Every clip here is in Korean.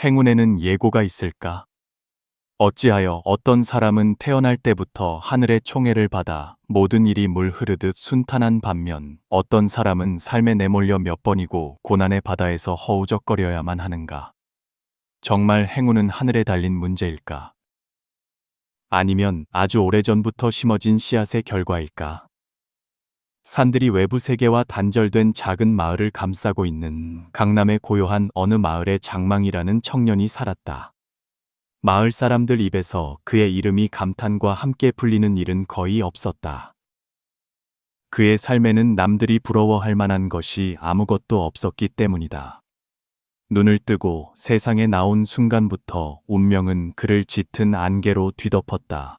행운에는 예고가 있을까? 어찌하여 어떤 사람은 태어날 때부터 하늘의 총애를 받아 모든 일이 물 흐르듯 순탄한 반면 어떤 사람은 삶에 내몰려 몇 번이고 고난의 바다에서 허우적거려야만 하는가? 정말 행운은 하늘에 달린 문제일까? 아니면 아주 오래전부터 심어진 씨앗의 결과일까? 산들이 외부 세계와 단절된 작은 마을을 감싸고 있는 강남의 고요한 어느 마을에 장망이라는 청년이 살았다. 마을 사람들 입에서 그의 이름이 감탄과 함께 불리는 일은 거의 없었다. 그의 삶에는 남들이 부러워할 만한 것이 아무것도 없었기 때문이다. 눈을 뜨고 세상에 나온 순간부터 운명은 그를 짙은 안개로 뒤덮었다.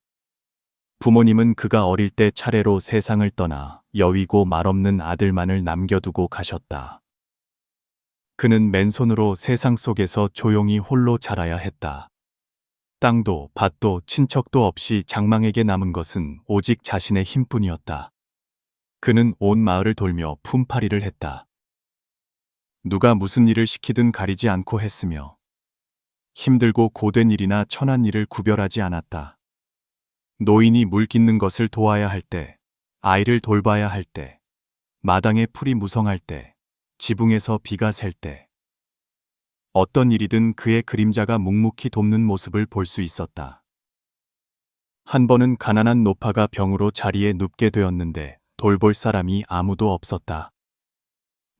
부모님은 그가 어릴 때 차례로 세상을 떠나 여위고 말없는 아들만을 남겨두고 가셨다. 그는 맨손으로 세상 속에서 조용히 홀로 자라야 했다. 땅도 밭도 친척도 없이 장망에게 남은 것은 오직 자신의 힘뿐이었다. 그는 온 마을을 돌며 품팔이를 했다. 누가 무슨 일을 시키든 가리지 않고 했으며 힘들고 고된 일이나 천한 일을 구별하지 않았다. 노인이 물 깃는 것을 도와야 할 때, 아이를 돌봐야 할 때, 마당에 풀이 무성할 때, 지붕에서 비가 셀 때, 어떤 일이든 그의 그림자가 묵묵히 돕는 모습을 볼 수 있었다. 한 번은 가난한 노파가 병으로 자리에 눕게 되었는데 돌볼 사람이 아무도 없었다.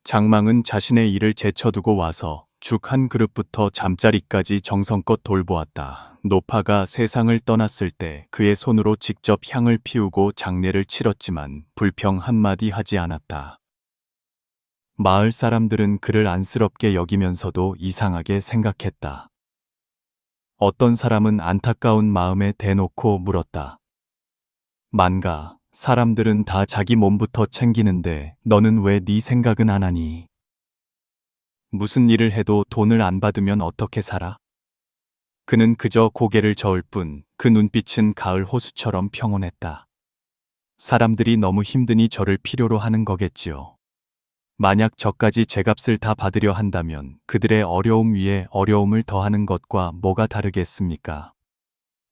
장망은 자신의 일을 제쳐두고 와서 죽 한 그릇부터 잠자리까지 정성껏 돌보았다. 노파가 세상을 떠났을 때 그의 손으로 직접 향을 피우고 장례를 치렀지만 불평 한마디 하지 않았다. 마을 사람들은 그를 안쓰럽게 여기면서도 이상하게 생각했다. 어떤 사람은 안타까운 마음에 대놓고 물었다. 만가, 사람들은 다 자기 몸부터 챙기는데 너는 왜 네 생각은 안 하니? 무슨 일을 해도 돈을 안 받으면 어떻게 살아? 그는 그저 고개를 저을 뿐 그 눈빛은 가을 호수처럼 평온했다. 사람들이 너무 힘드니 저를 필요로 하는 거겠지요. 만약 저까지 제값을 다 받으려 한다면 그들의 어려움 위에 어려움을 더하는 것과 뭐가 다르겠습니까?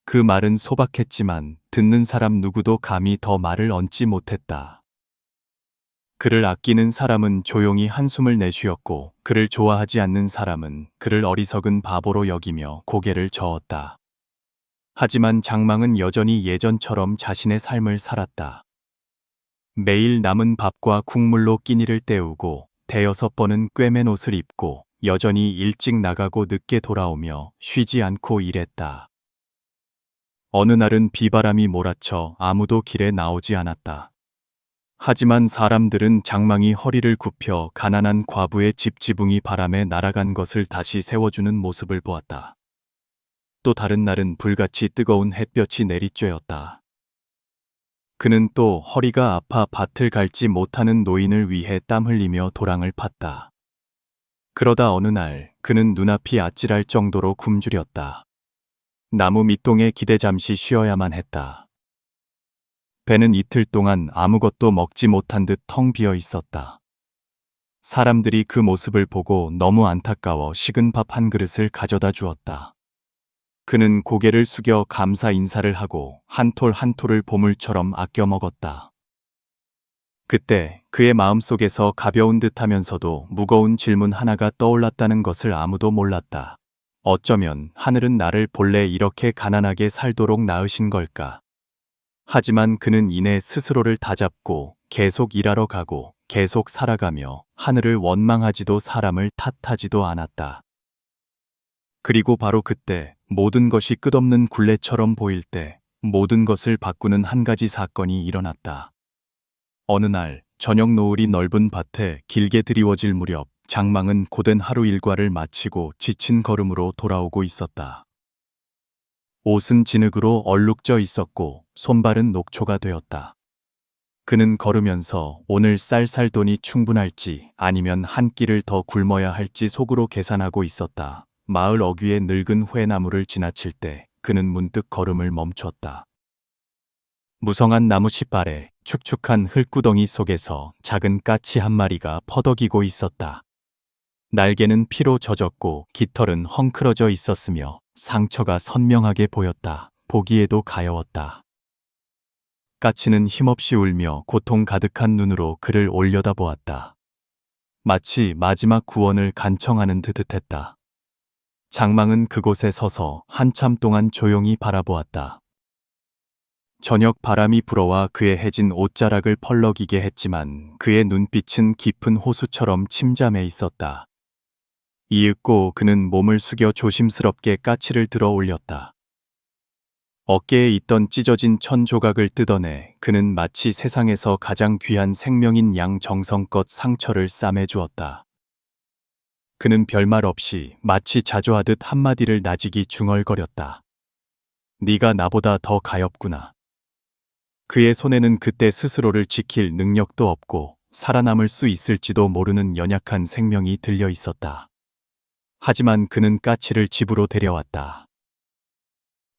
그 말은 소박했지만 듣는 사람 누구도 감히 더 말을 얹지 못했다. 그를 아끼는 사람은 조용히 한숨을 내쉬었고 그를 좋아하지 않는 사람은 그를 어리석은 바보로 여기며 고개를 저었다. 하지만 장망은 여전히 예전처럼 자신의 삶을 살았다. 매일 남은 밥과 국물로 끼니를 때우고 대여섯 번은 꿰맨 옷을 입고 여전히 일찍 나가고 늦게 돌아오며 쉬지 않고 일했다. 어느 날은 비바람이 몰아쳐 아무도 길에 나오지 않았다. 하지만 사람들은 장망이 허리를 굽혀 가난한 과부의 집 지붕이 바람에 날아간 것을 다시 세워주는 모습을 보았다. 또 다른 날은 불같이 뜨거운 햇볕이 내리쬐었다. 그는 또 허리가 아파 밭을 갈지 못하는 노인을 위해 땀 흘리며 도랑을 팠다. 그러다 어느 날 그는 눈앞이 아찔할 정도로 굶주렸다. 나무 밑동에 기대 잠시 쉬어야만 했다. 배는 이틀 동안 아무것도 먹지 못한 듯 텅 비어 있었다. 사람들이 그 모습을 보고 너무 안타까워 식은 밥 한 그릇을 가져다 주었다. 그는 고개를 숙여 감사 인사를 하고 한 톨 한 톨을 보물처럼 아껴 먹었다. 그때 그의 마음속에서 가벼운 듯하면서도 무거운 질문 하나가 떠올랐다는 것을 아무도 몰랐다. 어쩌면 하늘은 나를 본래 이렇게 가난하게 살도록 낳으신 걸까? 하지만 그는 이내 스스로를 다잡고 계속 일하러 가고 계속 살아가며 하늘을 원망하지도 사람을 탓하지도 않았다. 그리고 바로 그때 모든 것이 끝없는 굴레처럼 보일 때 모든 것을 바꾸는 한 가지 사건이 일어났다. 어느 날 저녁 노을이 넓은 밭에 길게 드리워질 무렵 장망은 고된 하루 일과를 마치고 지친 걸음으로 돌아오고 있었다. 옷은 진흙으로 얼룩져 있었고 손발은 녹초가 되었다. 그는 걸으면서 오늘 쌀 돈이 충분할지 아니면 한 끼를 더 굶어야 할지 속으로 계산하고 있었다. 마을 어귀의 늙은 회나무를 지나칠 때 그는 문득 걸음을 멈췄다. 무성한 나무 씨발에 축축한 흙구덩이 속에서 작은 까치 한 마리가 퍼덕이고 있었다. 날개는 피로 젖었고 깃털은 헝클어져 있었으며 상처가 선명하게 보였다. 보기에도 가여웠다. 까치는 힘없이 울며 고통 가득한 눈으로 그를 올려다보았다. 마치 마지막 구원을 간청하는 듯 했다. 장망은 그곳에 서서 한참 동안 조용히 바라보았다. 저녁 바람이 불어와 그의 해진 옷자락을 펄럭이게 했지만 그의 눈빛은 깊은 호수처럼 침잠해 있었다. 이윽고 그는 몸을 숙여 조심스럽게 까치를 들어 올렸다. 어깨에 있던 찢어진 천 조각을 뜯어내 그는 마치 세상에서 가장 귀한 생명인 양 정성껏 상처를 싸매 주었다. 그는 별말 없이 마치 자조하듯 한마디를 나직이 중얼거렸다. 네가 나보다 더 가엾구나. 그의 손에는 그때 스스로를 지킬 능력도 없고 살아남을 수 있을지도 모르는 연약한 생명이 들려 있었다. 하지만 그는 까치를 집으로 데려왔다.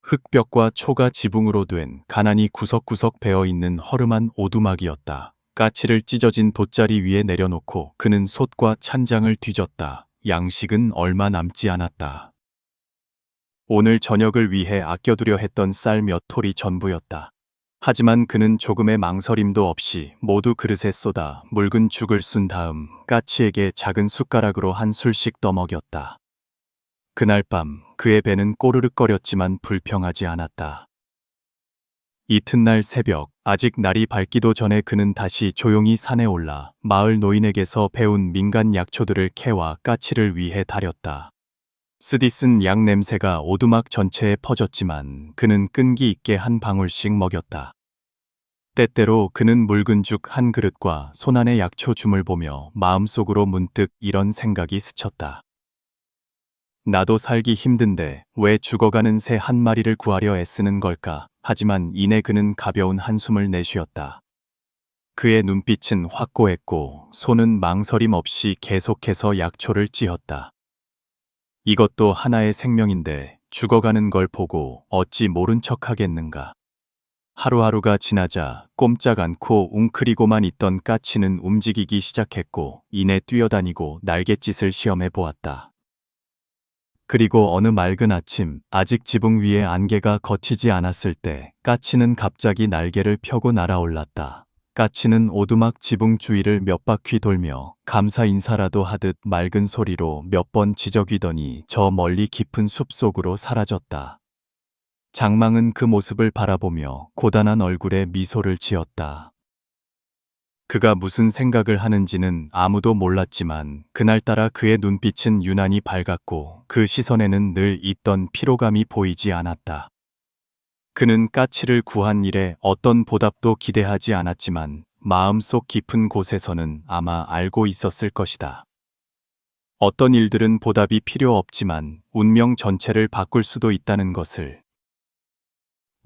흙벽과 초가 지붕으로 된 가난이 구석구석 베어있는 허름한 오두막이었다. 까치를 찢어진 돗자리 위에 내려놓고 그는 솥과 찬장을 뒤졌다. 양식은 얼마 남지 않았다. 오늘 저녁을 위해 아껴두려 했던 쌀 몇 톨이 전부였다. 하지만 그는 조금의 망설임도 없이 모두 그릇에 쏟아 묽은 죽을 순 다음 까치에게 작은 숟가락으로 한 술씩 떠먹였다. 그날 밤 그의 배는 꼬르륵거렸지만 불평하지 않았다. 이튿날 새벽, 아직 날이 밝기도 전에 그는 다시 조용히 산에 올라 마을 노인에게서 배운 민간 약초들을 캐와 까치를 위해 다렸다. 쓰디쓴 약 냄새가 오두막 전체에 퍼졌지만 그는 끈기 있게 한 방울씩 먹였다. 때때로 그는 묽은 죽 한 그릇과 손안의 약초 줌을 보며 마음속으로 문득 이런 생각이 스쳤다. 나도 살기 힘든데 왜 죽어가는 새 한 마리를 구하려 애쓰는 걸까? 하지만 이내 그는 가벼운 한숨을 내쉬었다. 그의 눈빛은 확고했고 손은 망설임 없이 계속해서 약초를 찧었다. 이것도 하나의 생명인데 죽어가는 걸 보고 어찌 모른 척 하겠는가. 하루하루가 지나자 꼼짝 않고 웅크리고만 있던 까치는 움직이기 시작했고 이내 뛰어다니고 날갯짓을 시험해 보았다. 그리고 어느 맑은 아침, 아직 지붕 위에 안개가 걷히지 않았을 때 까치는 갑자기 날개를 펴고 날아올랐다. 까치는 오두막 지붕 주위를 몇 바퀴 돌며 감사 인사라도 하듯 맑은 소리로 몇 번 지저귀더니 저 멀리 깊은 숲속으로 사라졌다. 장망은 그 모습을 바라보며 고단한 얼굴에 미소를 지었다. 그가 무슨 생각을 하는지는 아무도 몰랐지만 그날따라 그의 눈빛은 유난히 밝았고 그 시선에는 늘 있던 피로감이 보이지 않았다. 그는 까치를 구한 일에 어떤 보답도 기대하지 않았지만 마음속 깊은 곳에서는 아마 알고 있었을 것이다. 어떤 일들은 보답이 필요 없지만 운명 전체를 바꿀 수도 있다는 것을.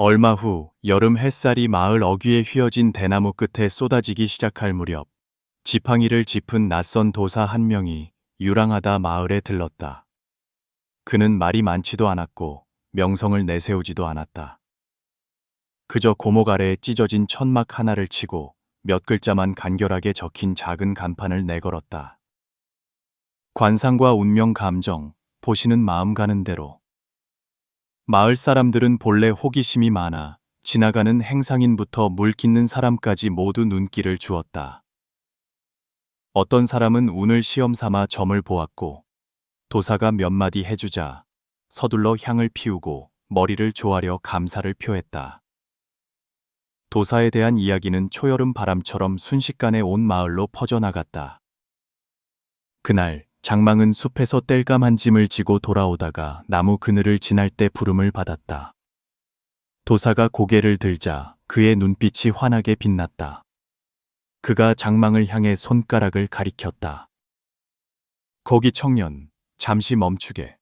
얼마 후 여름 햇살이 마을 어귀에 휘어진 대나무 끝에 쏟아지기 시작할 무렵 지팡이를 짚은 낯선 도사 한 명이 유랑하다 마을에 들렀다. 그는 말이 많지도 않았고 명성을 내세우지도 않았다. 그저 고목 아래에 찢어진 천막 하나를 치고 몇 글자만 간결하게 적힌 작은 간판을 내걸었다. 관상과 운명 감정, 보시는 마음 가는 대로. 마을 사람들은 본래 호기심이 많아 지나가는 행상인부터 물 깃는 사람까지 모두 눈길을 주었다. 어떤 사람은 운을 시험 삼아 점을 보았고 도사가 몇 마디 해주자 서둘러 향을 피우고 머리를 조아려 감사를 표했다. 도사에 대한 이야기는 초여름 바람처럼 순식간에 온 마을로 퍼져나갔다. 그날 장망은 숲에서 땔감 한 짐을 지고 돌아오다가 나무 그늘을 지날 때 부름을 받았다. 도사가 고개를 들자 그의 눈빛이 환하게 빛났다. 그가 장망을 향해 손가락을 가리켰다. 거기 청년, 잠시 멈추게.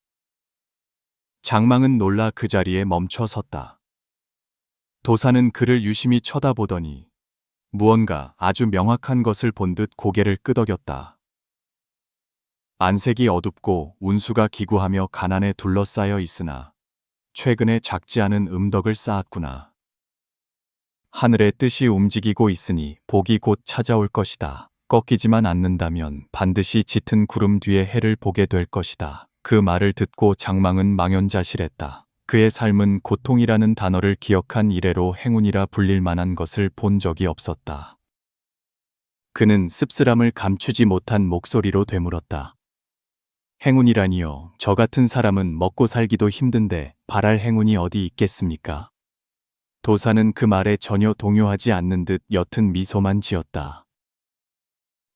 장망은 놀라 그 자리에 멈춰 섰다. 도사는 그를 유심히 쳐다보더니 무언가 아주 명확한 것을 본 듯 고개를 끄덕였다. 안색이 어둡고 운수가 기구하며 가난에 둘러싸여 있으나 최근에 작지 않은 음덕을 쌓았구나. 하늘의 뜻이 움직이고 있으니 복이 곧 찾아올 것이다. 꺾이지만 않는다면 반드시 짙은 구름 뒤에 해를 보게 될 것이다. 그 말을 듣고 장망은 망연자실했다. 그의 삶은 고통이라는 단어를 기억한 이래로 행운이라 불릴 만한 것을 본 적이 없었다. 그는 씁쓸함을 감추지 못한 목소리로 되물었다. 행운이라니요. 저 같은 사람은 먹고 살기도 힘든데 바랄 행운이 어디 있겠습니까? 도사는 그 말에 전혀 동요하지 않는 듯 옅은 미소만 지었다.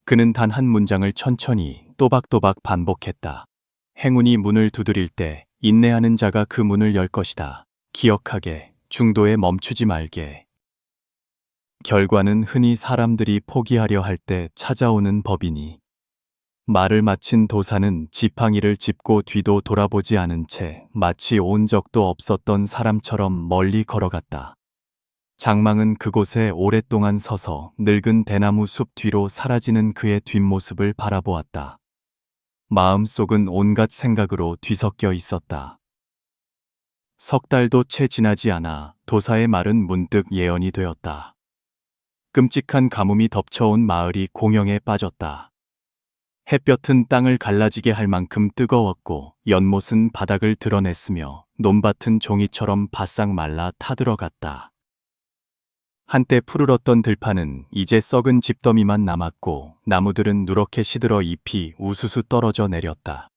그는 단 한 문장을 천천히 또박또박 반복했다. 행운이 문을 두드릴 때 인내하는 자가 그 문을 열 것이다. 기억하게, 중도에 멈추지 말게. 결과는 흔히 사람들이 포기하려 할 때 찾아오는 법이니. 말을 마친 도사는 지팡이를 짚고 뒤도 돌아보지 않은 채 마치 온 적도 없었던 사람처럼 멀리 걸어갔다. 장망은 그곳에 오랫동안 서서 늙은 대나무 숲 뒤로 사라지는 그의 뒷모습을 바라보았다. 마음속은 온갖 생각으로 뒤섞여 있었다. 석 달도 채 지나지 않아 도사의 말은 문득 예언이 되었다. 끔찍한 가뭄이 덮쳐온 마을이 공영에 빠졌다. 햇볕은 땅을 갈라지게 할 만큼 뜨거웠고 연못은 바닥을 드러냈으며 논밭은 종이처럼 바싹 말라 타들어갔다. 한때 푸르렀던 들판은 이제 썩은 집더미만 남았고 나무들은 누렇게 시들어 잎이 우수수 떨어져 내렸다.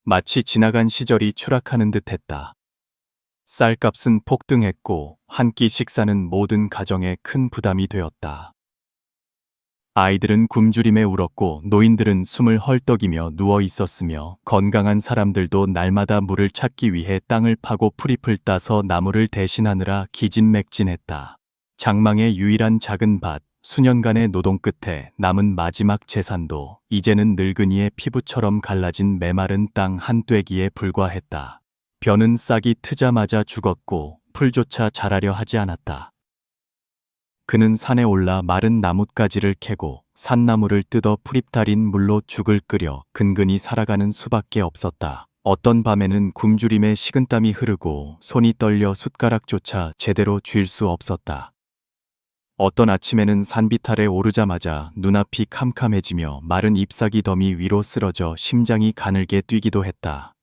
마치 지나간 시절이 추락하는 듯했다. 쌀값은 폭등했고 한 끼 식사는 모든 가정에 큰 부담이 되었다. 아이들은 굶주림에 울었고 노인들은 숨을 헐떡이며 누워 있었으며 건강한 사람들도 날마다 물을 찾기 위해 땅을 파고 풀잎을 따서 나무를 대신하느라 기진맥진했다. 장망의 유일한 작은 밭, 수년간의 노동 끝에 남은 마지막 재산도 이제는 늙은이의 피부처럼 갈라진 메마른 땅 한 떼기에 불과했다. 벼는 싹이 트자마자 죽었고 풀조차 자라려 하지 않았다. 그는 산에 올라 마른 나뭇가지를 캐고 산나무를 뜯어 풀잎 달인 물로 죽을 끓여 근근히 살아가는 수밖에 없었다. 어떤 밤에는 굶주림에 식은땀이 흐르고 손이 떨려 숟가락조차 제대로 쥘 수 없었다. 어떤 아침에는 산비탈에 오르자마자 눈앞이 캄캄해지며 마른 잎사귀 더미 위로 쓰러져 심장이 가늘게 뛰기도 했다.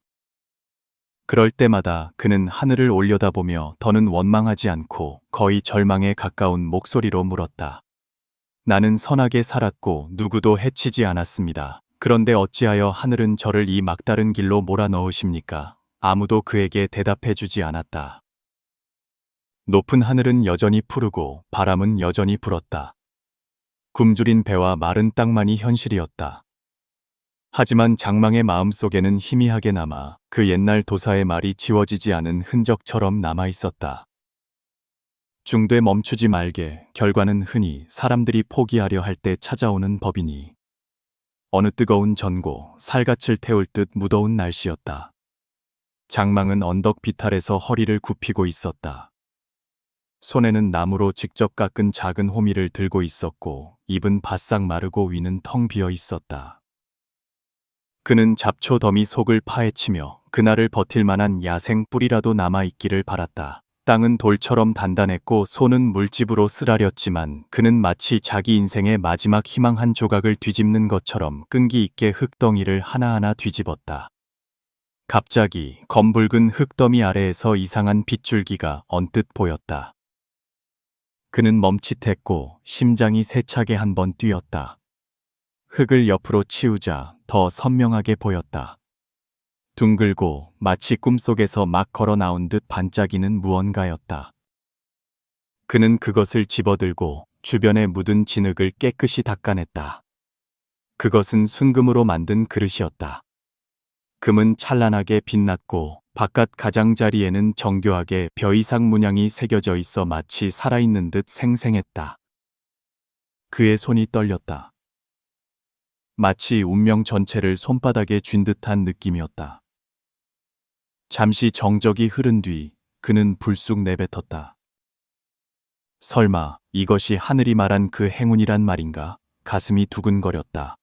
그럴 때마다 그는 하늘을 올려다보며 더는 원망하지 않고 거의 절망에 가까운 목소리로 물었다. 나는 선하게 살았고 누구도 해치지 않았습니다. 그런데 어찌하여 하늘은 저를 이 막다른 길로 몰아넣으십니까? 아무도 그에게 대답해 주지 않았다. 높은 하늘은 여전히 푸르고 바람은 여전히 불었다. 굶주린 배와 마른 땅만이 현실이었다. 하지만 장망의 마음속에는 희미하게 남아 그 옛날 도사의 말이 지워지지 않은 흔적처럼 남아 있었다. 중돼 멈추지 말게, 결과는 흔히 사람들이 포기하려 할 때 찾아오는 법이니. 어느 뜨거운 전고, 살갗을 태울 듯 무더운 날씨였다. 장망은 언덕 비탈에서 허리를 굽히고 있었다. 손에는 나무로 직접 깎은 작은 호미를 들고 있었고 입은 바싹 마르고 위는 텅 비어 있었다. 그는 잡초 더미 속을 파헤치며 그날을 버틸 만한 야생 뿌리라도 남아있기를 바랐다. 땅은 돌처럼 단단했고 손은 물집으로 쓰라렸지만 그는 마치 자기 인생의 마지막 희망 한 조각을 뒤집는 것처럼 끈기 있게 흙덩이를 하나하나 뒤집었다. 갑자기 검붉은 흙더미 아래에서 이상한 빗줄기가 언뜻 보였다. 그는 멈칫했고 심장이 세차게 한 번 뛰었다. 흙을 옆으로 치우자 더 선명하게 보였다. 둥글고 마치 꿈속에서 막 걸어 나온 듯 반짝이는 무언가였다. 그는 그것을 집어들고 주변에 묻은 진흙을 깨끗이 닦아냈다. 그것은 순금으로 만든 그릇이었다. 금은 찬란하게 빛났고 바깥 가장자리에는 정교하게 벼이삭 문양이 새겨져 있어 마치 살아있는 듯 생생했다. 그의 손이 떨렸다. 마치 운명 전체를 손바닥에 쥔 듯한 느낌이었다. 잠시 정적이 흐른 뒤 그는 불쑥 내뱉었다. 설마 이것이 하늘이 말한 그 행운이란 말인가? 가슴이 두근거렸다.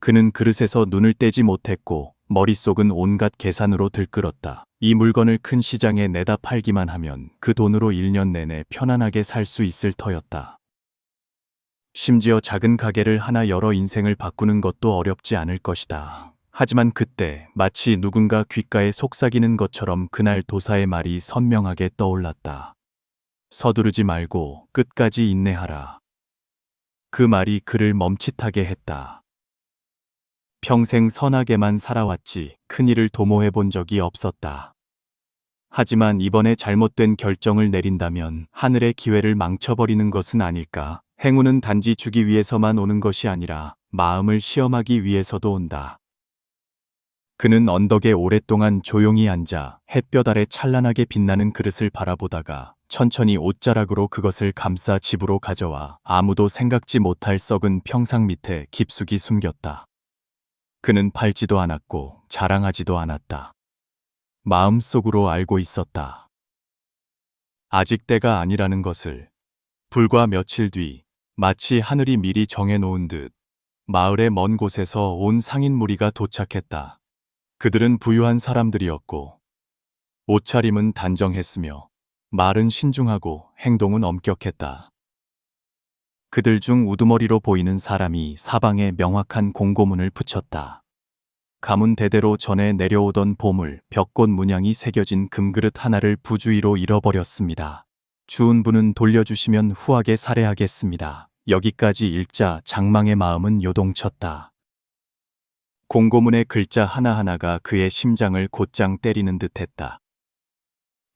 그는 그릇에서 눈을 떼지 못했고 머릿속은 온갖 계산으로 들끓었다. 이 물건을 큰 시장에 내다 팔기만 하면 그 돈으로 1년 내내 편안하게 살 수 있을 터였다. 심지어 작은 가게를 하나 열어 인생을 바꾸는 것도 어렵지 않을 것이다. 하지만 그때 마치 누군가 귓가에 속삭이는 것처럼 그날 도사의 말이 선명하게 떠올랐다. 서두르지 말고 끝까지 인내하라. 그 말이 그를 멈칫하게 했다. 평생 선하게만 살아왔지 큰일을 도모해 본 적이 없었다. 하지만 이번에 잘못된 결정을 내린다면 하늘의 기회를 망쳐버리는 것은 아닐까? 행운은 단지 주기 위해서만 오는 것이 아니라 마음을 시험하기 위해서도 온다. 그는 언덕에 오랫동안 조용히 앉아 햇볕 아래 찬란하게 빛나는 그릇을 바라보다가 천천히 옷자락으로 그것을 감싸 집으로 가져와 아무도 생각지 못할 썩은 평상 밑에 깊숙이 숨겼다. 그는 팔지도 않았고 자랑하지도 않았다. 마음속으로 알고 있었다. 아직 때가 아니라는 것을. 불과 며칠 뒤 마치 하늘이 미리 정해놓은 듯 마을의 먼 곳에서 온 상인 무리가 도착했다. 그들은 부유한 사람들이었고 옷차림은 단정했으며 말은 신중하고 행동은 엄격했다. 그들 중 우두머리로 보이는 사람이 사방에 명확한 공고문을 붙였다. 가문 대대로 전해 내려오던 보물, 벽꽃 문양이 새겨진 금그릇 하나를 부주의로 잃어버렸습니다. 주운 분은 돌려주시면 후하게 살해하겠습니다. 여기까지 읽자 장망의 마음은 요동쳤다. 공고문의 글자 하나하나가 그의 심장을 곧장 때리는 듯했다.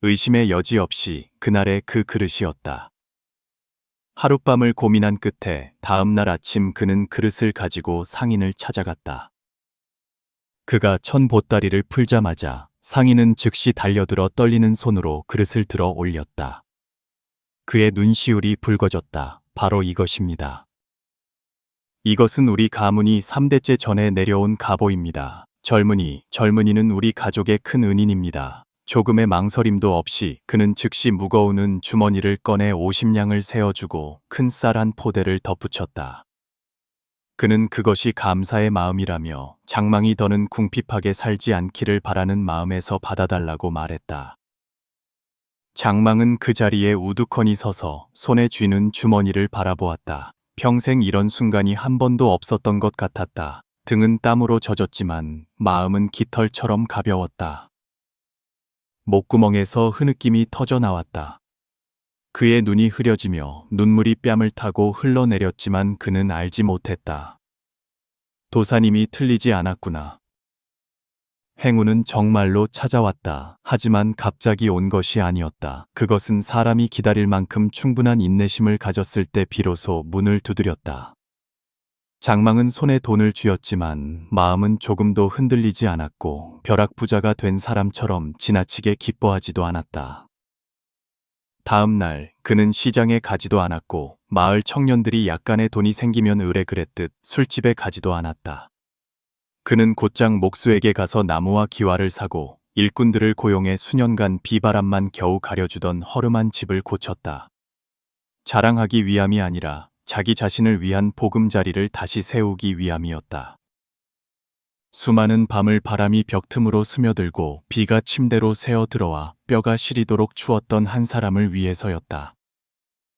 의심의 여지 없이 그날의 그 그릇이었다. 하룻밤을 고민한 끝에 다음 날 아침 그는 그릇을 가지고 상인을 찾아갔다. 그가 천 보따리를 풀자마자 상인은 즉시 달려들어 떨리는 손으로 그릇을 들어 올렸다. 그의 눈시울이 붉어졌다. 바로 이것입니다. 이것은 우리 가문이 3대째 전해 내려온 갑오입니다. 젊은이는 우리 가족의 큰 은인입니다. 조금의 망설임도 없이 그는 즉시 무거운 은 주머니를 꺼내 50냥을 세어주고 큰 쌀 한 포대를 덧붙였다. 그는 그것이 감사의 마음이라며 장망이 더는 궁핍하게 살지 않기를 바라는 마음에서 받아달라고 말했다. 장망은 그 자리에 우두커니 서서 손에 쥐는 주머니를 바라보았다. 평생 이런 순간이 한 번도 없었던 것 같았다. 등은 땀으로 젖었지만 마음은 깃털처럼 가벼웠다. 목구멍에서 흐느낌이 터져 나왔다. 그의 눈이 흐려지며 눈물이 뺨을 타고 흘러내렸지만 그는 알지 못했다. 도사님이 틀리지 않았구나. 행운은 정말로 찾아왔다. 하지만 갑자기 온 것이 아니었다. 그것은 사람이 기다릴 만큼 충분한 인내심을 가졌을 때 비로소 문을 두드렸다. 장망은 손에 돈을 쥐었지만 마음은 조금도 흔들리지 않았고 벼락부자가 된 사람처럼 지나치게 기뻐하지도 않았다. 다음 날 그는 시장에 가지도 않았고 마을 청년들이 약간의 돈이 생기면 의뢰 그랬듯 술집에 가지도 않았다. 그는 곧장 목수에게 가서 나무와 기와를 사고 일꾼들을 고용해 수년간 비바람만 겨우 가려주던 허름한 집을 고쳤다. 자랑하기 위함이 아니라 자기 자신을 위한 보금자리를 다시 세우기 위함이었다. 수많은 밤을 바람이 벽틈으로 스며들고 비가 침대로 새어 들어와 뼈가 시리도록 추웠던 한 사람을 위해서였다.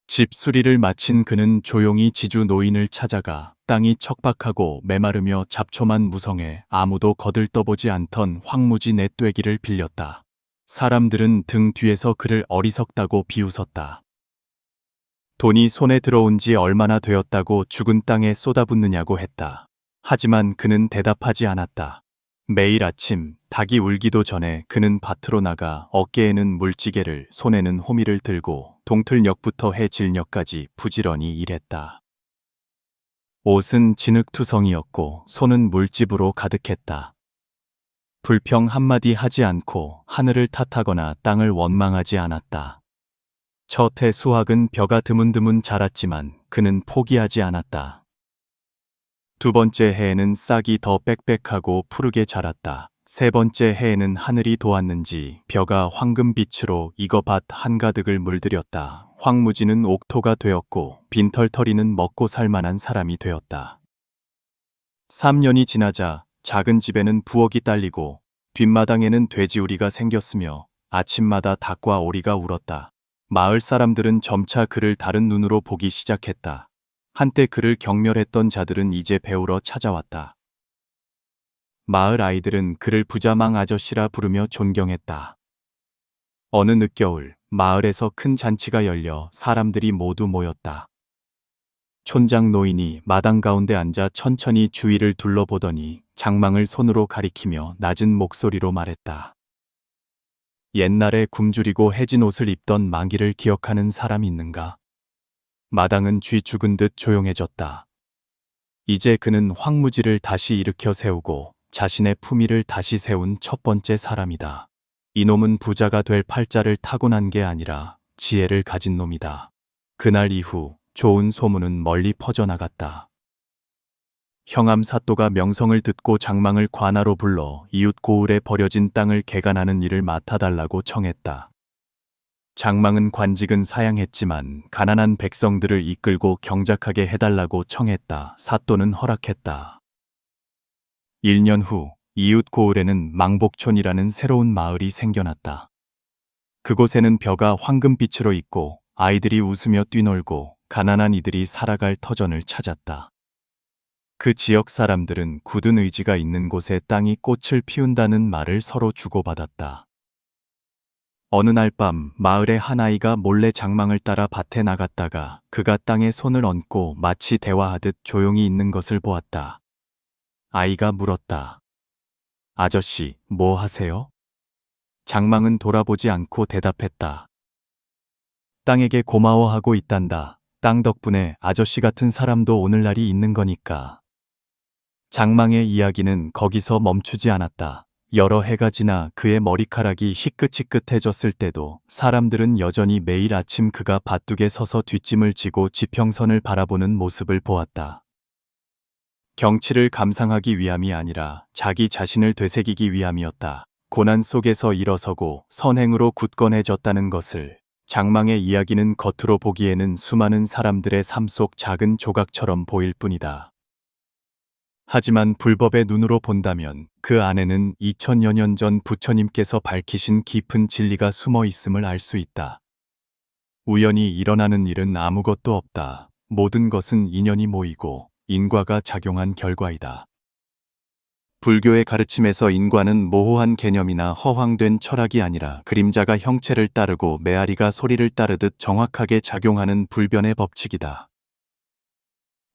집 수리를 마친 그는 조용히 지주 노인을 찾아가 땅이 척박하고 메마르며 잡초만 무성해 아무도 거들떠보지 않던 황무지 넷되기를 빌렸다. 사람들은 등 뒤에서 그를 어리석다고 비웃었다. 돈이 손에 들어온 지 얼마나 되었다고 죽은 땅에 쏟아붓느냐고 했다. 하지만 그는 대답하지 않았다. 매일 아침 닭이 울기도 전에 그는 밭으로 나가 어깨에는 물지개를 손에는 호미를 들고 동틀녘부터 해질녘까지 부지런히 일했다. 옷은 진흙투성이었고 손은 물집으로 가득했다. 불평 한마디 하지 않고 하늘을 탓하거나 땅을 원망하지 않았다. 첫 해 수확은 벼가 드문드문 자랐지만 그는 포기하지 않았다. 두 번째 해에는 싹이 더 빽빽하고 푸르게 자랐다. 세 번째 해에는 하늘이 도왔는지 벼가 황금빛으로 이거 밭 한가득을 물들였다. 황무지는 옥토가 되었고 빈털터리는 먹고 살만한 사람이 되었다. 3년이 지나자 작은 집에는 부엌이 딸리고 뒷마당에는 돼지우리가 생겼으며 아침마다 닭과 오리가 울었다. 마을 사람들은 점차 그를 다른 눈으로 보기 시작했다. 한때 그를 경멸했던 자들은 이제 배우러 찾아왔다. 마을 아이들은 그를 부자망 아저씨라 부르며 존경했다. 어느 늦겨울 마을에서 큰 잔치가 열려 사람들이 모두 모였다. 촌장 노인이 마당 가운데 앉아 천천히 주위를 둘러보더니 장망을 손으로 가리키며 낮은 목소리로 말했다. 옛날에 굶주리고 해진 옷을 입던 망기를 기억하는 사람 있는가? 마당은 쥐 죽은 듯 조용해졌다. 이제 그는 황무지를 다시 일으켜 세우고 자신의 품위를 다시 세운 첫 번째 사람이다. 이놈은 부자가 될 팔자를 타고난 게 아니라 지혜를 가진 놈이다. 그날 이후 좋은 소문은 멀리 퍼져나갔다. 형암 사또가 명성을 듣고 장망을 관하로 불러 이웃 고을에 버려진 땅을 개간하는 일을 맡아달라고 청했다. 장망은 관직은 사양했지만 가난한 백성들을 이끌고 경작하게 해달라고 청했다. 사또는 허락했다. 1년 후 이웃 고을에는 망복촌이라는 새로운 마을이 생겨났다. 그곳에는 벼가 황금빛으로 있고 아이들이 웃으며 뛰놀고 가난한 이들이 살아갈 터전을 찾았다. 그 지역 사람들은 굳은 의지가 있는 곳에 땅이 꽃을 피운다는 말을 서로 주고받았다. 어느 날 밤 마을의 한 아이가 몰래 장망을 따라 밭에 나갔다가 그가 땅에 손을 얹고 마치 대화하듯 조용히 있는 것을 보았다. 아이가 물었다. 아저씨, 뭐 하세요? 장망은 돌아보지 않고 대답했다. 땅에게 고마워하고 있단다. 땅 덕분에 아저씨 같은 사람도 오늘날이 있는 거니까. 장망의 이야기는 거기서 멈추지 않았다. 여러 해가 지나 그의 머리카락이 희끗희끗해졌을 때도 사람들은 여전히 매일 아침 그가 밭둑에 서서 뒷짐을 지고 지평선을 바라보는 모습을 보았다. 경치를 감상하기 위함이 아니라 자기 자신을 되새기기 위함이었다. 고난 속에서 일어서고 선행으로 굳건해졌다는 것을. 장망의 이야기는 겉으로 보기에는 수많은 사람들의 삶 속 작은 조각처럼 보일 뿐이다. 하지만 불법의 눈으로 본다면 그 안에는 2000여 년 전 부처님께서 밝히신 깊은 진리가 숨어 있음을 알 수 있다. 우연히 일어나는 일은 아무것도 없다. 모든 것은 인연이 모이고 인과가 작용한 결과이다. 불교의 가르침에서 인과는 모호한 개념이나 허황된 철학이 아니라 그림자가 형체를 따르고 메아리가 소리를 따르듯 정확하게 작용하는 불변의 법칙이다.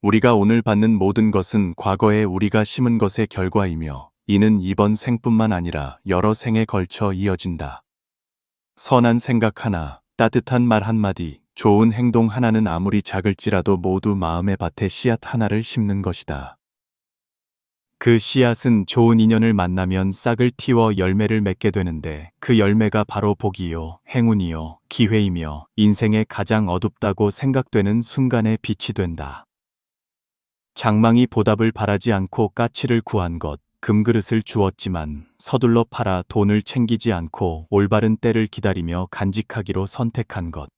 우리가 오늘 받는 모든 것은 과거에 우리가 심은 것의 결과이며 이는 이번 생뿐만 아니라 여러 생에 걸쳐 이어진다. 선한 생각 하나, 따뜻한 말 한마디, 좋은 행동 하나는 아무리 작을지라도 모두 마음의 밭에 씨앗 하나를 심는 것이다. 그 씨앗은 좋은 인연을 만나면 싹을 틔워 열매를 맺게 되는데 그 열매가 바로 복이요, 행운이요, 기회이며 인생의 가장 어둡다고 생각되는 순간의 빛이 된다. 장망이 보답을 바라지 않고 까치를 구한 것, 금그릇을 주었지만 서둘러 팔아 돈을 챙기지 않고 올바른 때를 기다리며 간직하기로 선택한 것.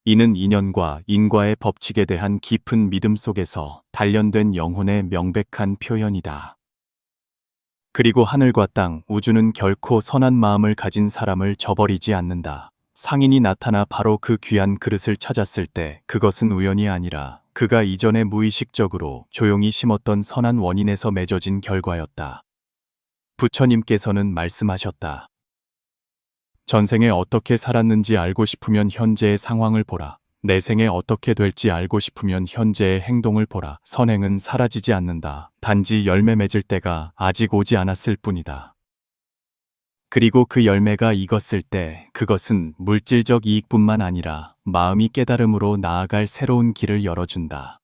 이는 인연과 인과의 법칙에 대한 깊은 믿음 속에서 단련된 영혼의 명백한 표현이다. 그리고 하늘과 땅, 우주는 결코 선한 마음을 가진 사람을 저버리지 않는다. 상인이 나타나 바로 그 귀한 그릇을 찾았을 때 그것은 우연이 아니라 그가 이전에 무의식적으로 조용히 심었던 선한 원인에서 맺어진 결과였다. 부처님께서는 말씀하셨다. 전생에 어떻게 살았는지 알고 싶으면 현재의 상황을 보라. 내 생에 어떻게 될지 알고 싶으면 현재의 행동을 보라. 선행은 사라지지 않는다. 단지 열매 맺을 때가 아직 오지 않았을 뿐이다. 그리고 그 열매가 익었을 때 그것은 물질적 이익뿐만 아니라 마음이 깨달음으로 나아갈 새로운 길을 열어준다.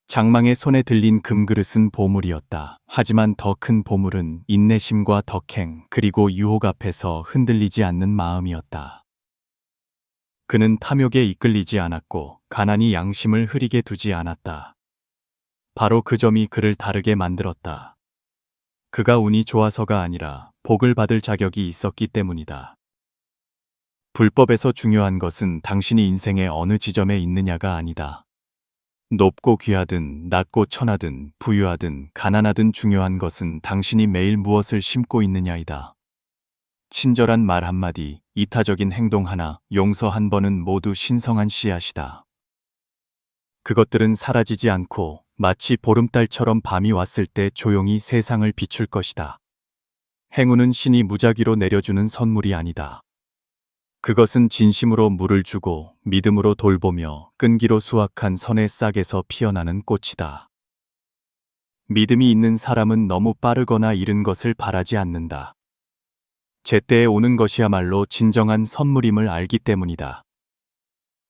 장망의 손에 들린 금그릇은 보물이었다. 하지만 더 큰 보물은 인내심과 덕행 그리고 유혹 앞에서 흔들리지 않는 마음이었다. 그는 탐욕에 이끌리지 않았고 가난이 양심을 흐리게 두지 않았다. 바로 그 점이 그를 다르게 만들었다. 그가 운이 좋아서가 아니라 복을 받을 자격이 있었기 때문이다. 불법에서 중요한 것은 당신이 인생의 어느 지점에 있느냐가 아니다. 높고 귀하든 낮고 천하든 부유하든 가난하든 중요한 것은 당신이 매일 무엇을 심고 있느냐이다. 친절한 말 한마디, 이타적인 행동 하나, 용서 한 번은 모두 신성한 씨앗이다. 그것들은 사라지지 않고 마치 보름달처럼 밤이 왔을 때 조용히 세상을 비출 것이다. 행운은 신이 무작위로 내려주는 선물이 아니다. 그것은 진심으로 물을 주고 믿음으로 돌보며 끈기로 수확한 선의 싹에서 피어나는 꽃이다. 믿음이 있는 사람은 너무 빠르거나 이른 것을 바라지 않는다. 제때에 오는 것이야말로 진정한 선물임을 알기 때문이다.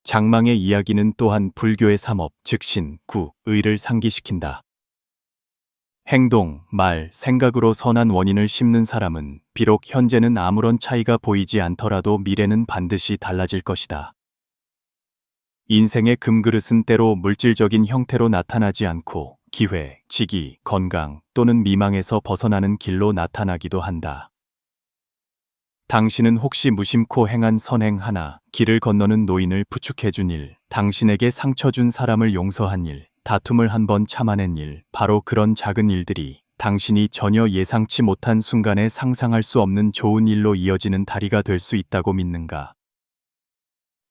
장망의 이야기는 또한 불교의 삼업, 즉 신, 구, 의를 상기시킨다. 행동, 말, 생각으로 선한 원인을 심는 사람은 비록 현재는 아무런 차이가 보이지 않더라도 미래는 반드시 달라질 것이다. 인생의 금그릇은 때로 물질적인 형태로 나타나지 않고 기회, 직위, 건강 또는 미망에서 벗어나는 길로 나타나기도 한다. 당신은 혹시 무심코 행한 선행 하나, 길을 건너는 노인을 부축해준 일, 당신에게 상처 준 사람을 용서한 일, 다툼을 한번 참아낸 일, 바로 그런 작은 일들이 당신이 전혀 예상치 못한 순간에 상상할 수 없는 좋은 일로 이어지는 다리가 될 수 있다고 믿는가?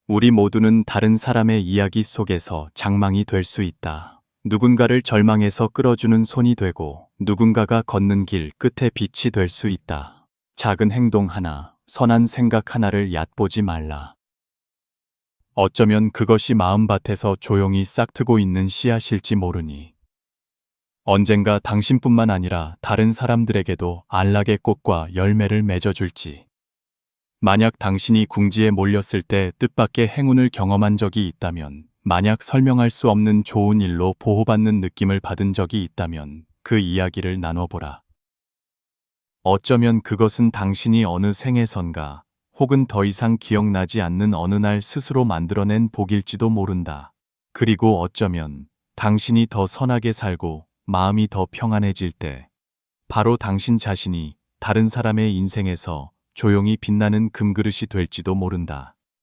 우리 모두는 다른 사람의 이야기 속에서 장망이 될 수 있다. 누군가를 절망에서 끌어주는 손이 되고 누군가가 걷는 길 끝에 빛이 될 수 있다. 작은 행동 하나, 선한 생각 하나를 얕보지 말라. 어쩌면 그것이 마음밭에서 조용히 싹트고 있는 씨앗일지 모르니. 언젠가 당신뿐만 아니라 다른 사람들에게도 안락의 꽃과 열매를 맺어줄지. 만약 당신이 궁지에 몰렸을 때 뜻밖의 행운을 경험한 적이 있다면, 만약 설명할 수 없는 좋은 일로 보호받는 느낌을 받은 적이 있다면 그 이야기를 나눠보라. 어쩌면 그것은 당신이 어느 생에선가 혹은 더 이상 기억나지 않는 어느 날 스스로 만들어낸 복일지도 모른다. 그리고 어쩌면 당신이 더 선하게 살고 마음이 더 평안해질 때 바로 당신 자신이 다른 사람의 인생에서 조용히 빛나는 금그릇이 될지도 모른다.